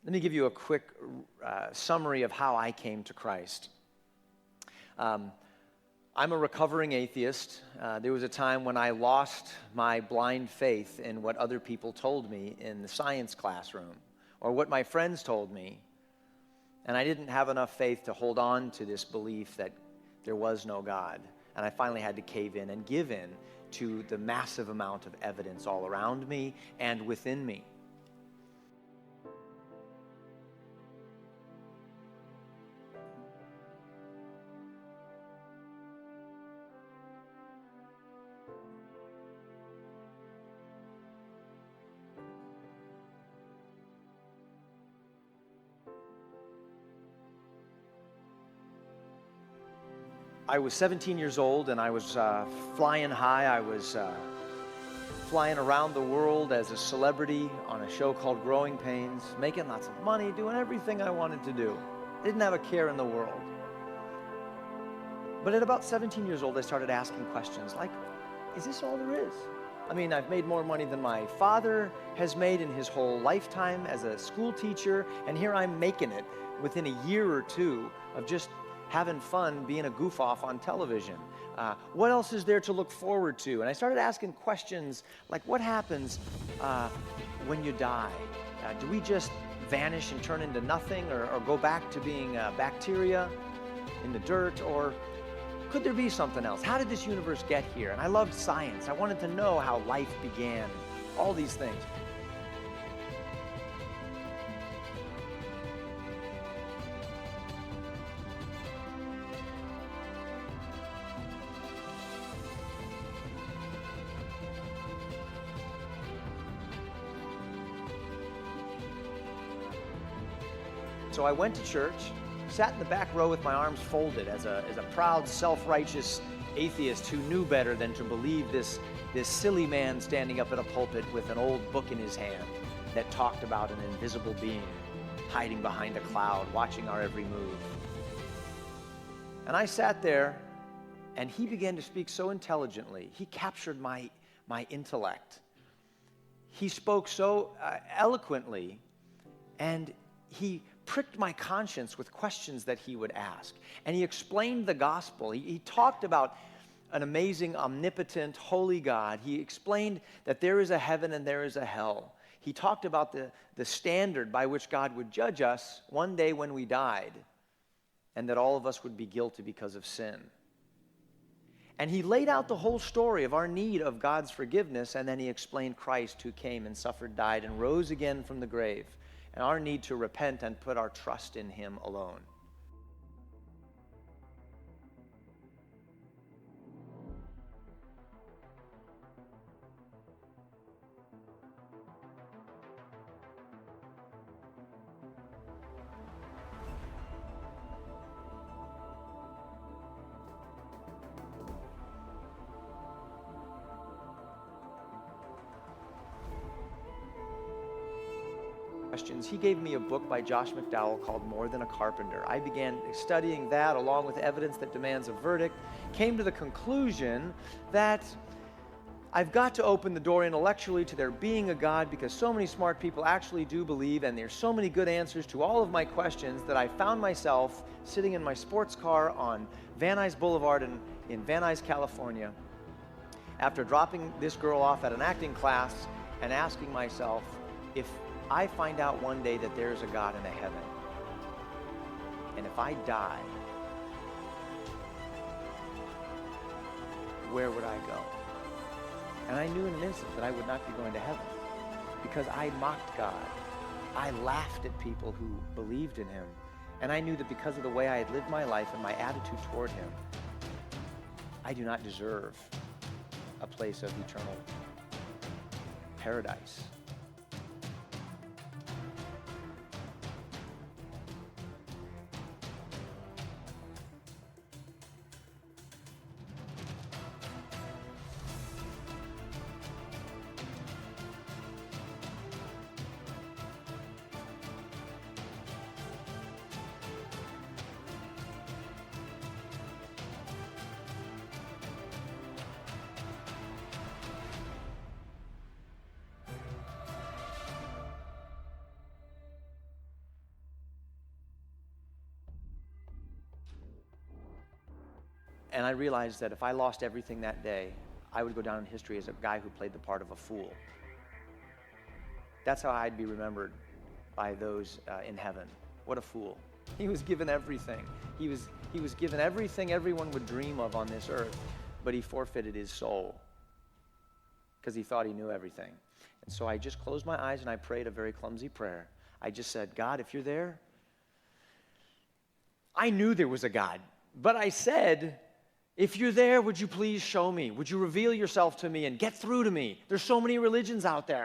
Let me give you a quick summary of how I came to Christ. I'm a recovering atheist. There was a time when I lost my blind faith in what other people told me in the science classroom or what my friends told me. And I didn't have enough faith to hold on to this belief that there was no God. And I finally had to cave in and give in to the massive amount of evidence all around me and within me. I was 17 years old and I was flying high. I was flying around the world as a celebrity on a show called Growing Pains, making lots of money, doing everything I wanted to do. I didn't have a care in the world. But at about 17 years old, I started asking questions like, is this all there is? I mean, I've made more money than my father has made in his whole lifetime as a school teacher, and here I'm making it within a year or two of just having fun, being a goof-off on television. What else is there to look forward to? And I started asking questions like, what happens when you die? Do we just vanish and turn into nothing or go back to being bacteria in the dirt? Or could there be something else? How did this universe get here? And I loved science. I wanted to know how life began, all these things. So I went to church, sat in the back row with my arms folded as a proud, self-righteous atheist who knew better than to believe this silly man standing up at a pulpit with an old book in his hand that talked about an invisible being hiding behind a cloud, watching our every move. And I sat there, and he began to speak so intelligently. He captured my intellect. He spoke so eloquently, and he pricked my conscience with questions that he would ask. And he explained the gospel. He talked about an amazing, omnipotent, holy God. He explained that there is a heaven and there is a hell. He talked about the standard by which God would judge us one day when we died, and that all of us would be guilty because of sin. And he laid out the whole story of our need of God's forgiveness, and then he explained Christ who came and suffered, died, and rose again from the grave, and our need to repent and put our trust in him alone. Questions. He gave me a book by Josh McDowell called More Than a Carpenter. I began studying that along with Evidence That Demands a Verdict, came to the conclusion that I've got to open the door intellectually to there being a God, because so many smart people actually do believe, and there's so many good answers to all of my questions that I found myself sitting in my sports car on Van Nuys Boulevard in Van Nuys, California, after dropping this girl off at an acting class and asking myself, if I find out one day that there's a God in a heaven, and if I die, where would I go? And I knew in an instant that I would not be going to heaven, because I mocked God. I laughed at people who believed in him, and I knew that because of the way I had lived my life and my attitude toward him, I do not deserve a place of eternal paradise. And I realized that if I lost everything that day, I would go down in history as a guy who played the part of a fool. That's how I'd be remembered by those in heaven. What a fool. He was given everything. He was given everything everyone would dream of on this earth, but he forfeited his soul because he thought he knew everything. And so I just closed my eyes and I prayed a very clumsy prayer. I just said, God, if you're there, I knew there was a God, but I said, if you're there, would you please show me? Would you reveal yourself to me and get through to me? There's so many religions out there.